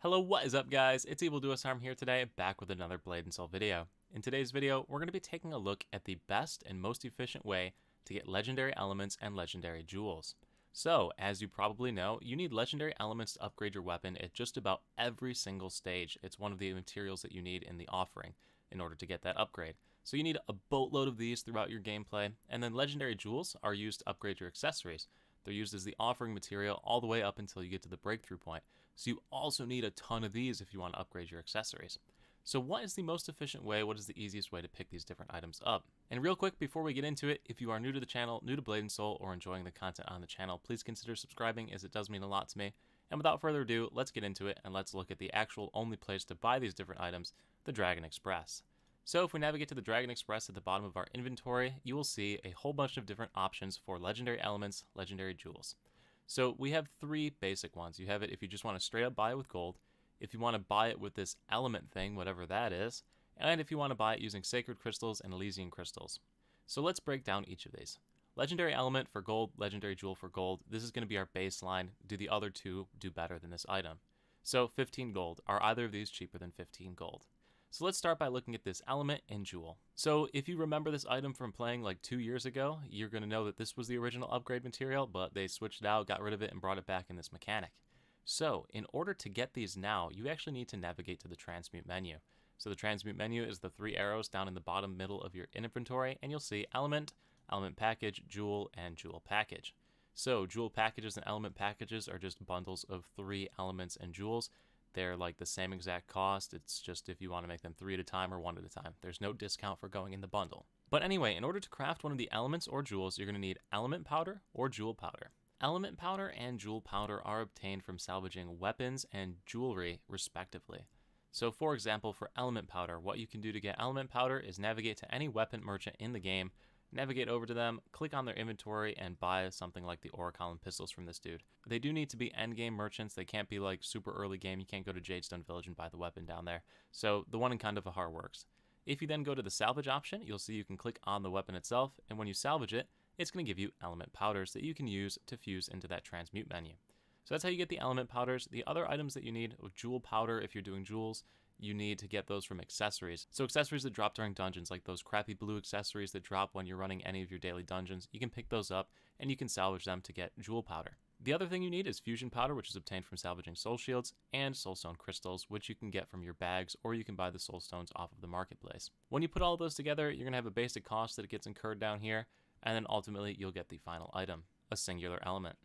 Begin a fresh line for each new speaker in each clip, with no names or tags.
Hello, what is up guys? It's Evil Duos Harm here today, back with another Blade and Soul video. In today's video, we're going to be taking a look at the best and most efficient way to get legendary elements and legendary jewels. So, as you probably know, you need legendary elements to upgrade your weapon at just about every single stage. It's one of the materials that you need in the offering in order to get that upgrade. So you need a boatload of these throughout your gameplay, and then legendary jewels are used to upgrade your accessories. They're used as the offering material all the way up until you get to the breakthrough point. So you also need a ton of these if you want to upgrade your accessories. So what is the most efficient way? What is the easiest way to pick these different items up? And real quick, before we get into it, if you are new to the channel, new to Blade and Soul, or enjoying the content on the channel, please consider subscribing as it does mean a lot to me. And without further ado, let's get into it and let's look at the actual only place to buy these different items, the Dragon Express. So if we navigate to the Dragon Express at the bottom of our inventory, you will see a whole bunch of different options for legendary elements, legendary jewels. So we have three basic ones. You have it if you just want to straight up buy it with gold, if you want to buy it with this element thing, whatever that is, and if you want to buy it using sacred crystals and Elysian crystals. So let's break down each of these. Legendary element for gold, legendary jewel for gold. This is going to be our baseline. Do the other two do better than this item? So 15 gold. Are either of these cheaper than 15 gold? So let's start by looking at this element and jewel. So if you remember this item from playing like 2 years ago, you're going to know that this was the original upgrade material, but they switched it out, got rid of it, and brought it back in this mechanic. So in order to get these now, you actually need to navigate to the Transmute menu. So the Transmute menu is the three arrows down in the bottom middle of your inventory, and you'll see element, element package, jewel, and jewel package. So jewel packages and element packages are just bundles of 3 elements and jewels. They're like the same exact cost. It's just if you want to make them 3 at a time or 1 at a time. There's no discount for going in the bundle. But anyway, in order to craft one of the elements or jewels, you're going to need element powder or jewel powder. Element powder and jewel powder are obtained from salvaging weapons and jewelry, respectively. So for example, for element powder, what you can do to get element powder is navigate to any weapon merchant in the game, navigate over to them, click on their inventory, and buy something like the Orichalcum pistols from this dude. They do need to be endgame merchants. They can't be like super early game. You can't go to Jadestone Village and buy the weapon down there. So the one in Kandahar works. If you then go to the salvage option, you'll see you can click on the weapon itself, and when you salvage it, it's going to give you element powders that you can use to fuse into that transmute menu. So that's how you get the element powders. The other items that you need, jewel powder if you're doing jewels, you need to get those from accessories. So accessories that drop during dungeons, like those crappy blue accessories that drop when you're running any of your daily dungeons, you can pick those up and you can salvage them to get jewel powder. The other thing you need is fusion powder, which is obtained from salvaging soul shields, and soulstone crystals, which you can get from your bags, or you can buy the soulstones off of the marketplace. When you put all of those together, you're going to have a basic cost that gets incurred down here, and then ultimately you'll get the final item, a singular element.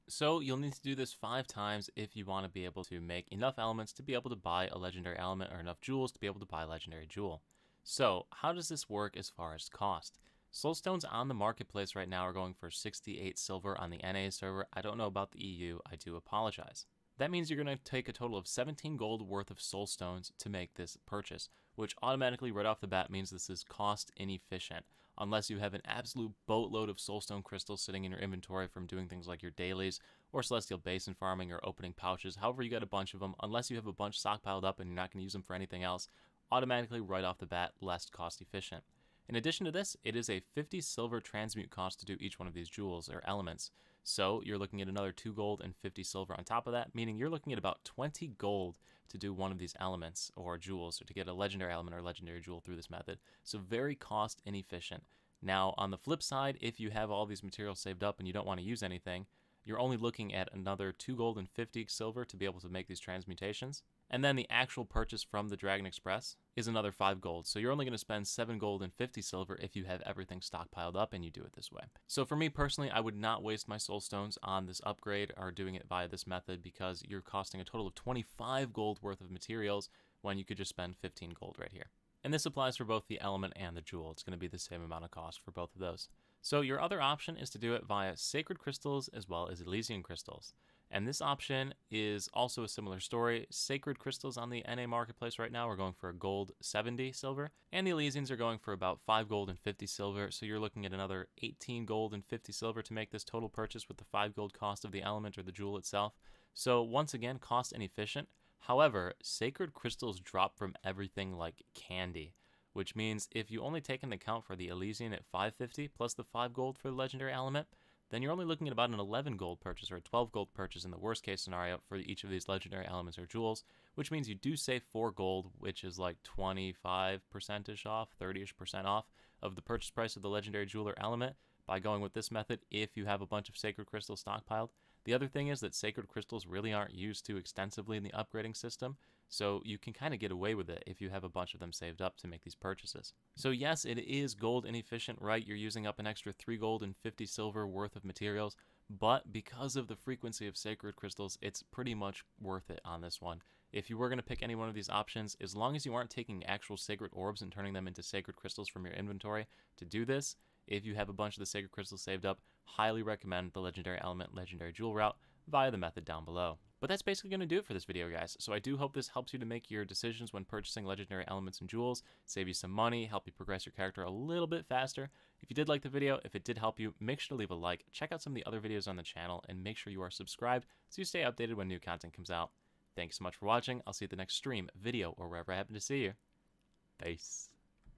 So you'll need to do this 5 times if you want to be able to make enough elements to be able to buy a legendary element or enough jewels to be able to buy a legendary jewel. So how does this work as far as cost? Soulstones on the marketplace right now are going for 68 silver on the NA server. I don't know about the EU, I do apologize. That means you're going to take a total of 17 gold worth of soulstones to make this purchase, which automatically right off the bat means this is cost inefficient, unless you have an absolute boatload of soulstone crystals sitting in your inventory from doing things like your dailies, or celestial basin farming, or opening pouches. However, you got a bunch of them, unless you have a bunch stockpiled up and you're not going to use them for anything else, automatically right off the bat less cost efficient. In addition to this, it is a 50 silver transmute cost to do each one of these jewels or elements. So you're looking at another 2 gold and 50 silver on top of that, meaning you're looking at about 20 gold to do one of these elements or jewels, or to get a legendary element or legendary jewel through this method. So very cost inefficient. Now, on the flip side, if you have all these materials saved up and you don't want to use anything, you're only looking at another 2 gold and 50 silver to be able to make these transmutations. And then the actual purchase from the Dragon Express is another 5 gold. So you're only going to spend 7 gold and 50 silver if you have everything stockpiled up and you do it this way. So for me personally, I would not waste my soul stones on this upgrade or doing it via this method, because you're costing a total of 25 gold worth of materials when you could just spend 15 gold right here. And this applies for both the element and the jewel. It's going to be the same amount of cost for both of those. So your other option is to do it via sacred crystals as well as Elysian crystals. And this option is also a similar story. Sacred crystals on the NA marketplace right now are going for a gold 70 silver, and the Elysians are going for about 5 gold and 50 silver. So you're looking at another 18 gold and 50 silver to make this total purchase with the 5 gold cost of the element or the jewel itself. So once again, cost inefficient. However, sacred crystals drop from everything like candy, which means if you only take into account for the Elysian at 550 plus the 5 gold for the legendary element, then you're only looking at about an 11 gold purchase or a 12 gold purchase in the worst case scenario for each of these legendary elements or jewels, which means you do save 4 gold, which is like 25%ish off, 30ish% off of the purchase price of the legendary jewel or element by going with this method if you have a bunch of sacred crystals stockpiled. The other thing is that sacred crystals really aren't used too extensively in the upgrading system, so you can kind of get away with it if you have a bunch of them saved up to make these purchases. So yes, it is gold inefficient, right? You're using up an extra 3 gold and 50 silver worth of materials, but because of the frequency of sacred crystals, it's pretty much worth it on this one. If you were going to pick any one of these options, as long as you aren't taking actual sacred orbs and turning them into sacred crystals from your inventory to do this, if you have a bunch of the sacred crystals saved up, highly recommend the legendary element, legendary jewel route via the method down below. But that's basically going to do it for this video, guys. So I do hope this helps you to make your decisions when purchasing legendary elements and jewels, save you some money, help you progress your character a little bit faster. If you did like the video, if it did help you, make sure to leave a like, check out some of the other videos on the channel, and make sure you are subscribed so you stay updated when new content comes out. Thanks so much for watching. I'll see you at the next stream, video, or wherever I happen to see you. Peace.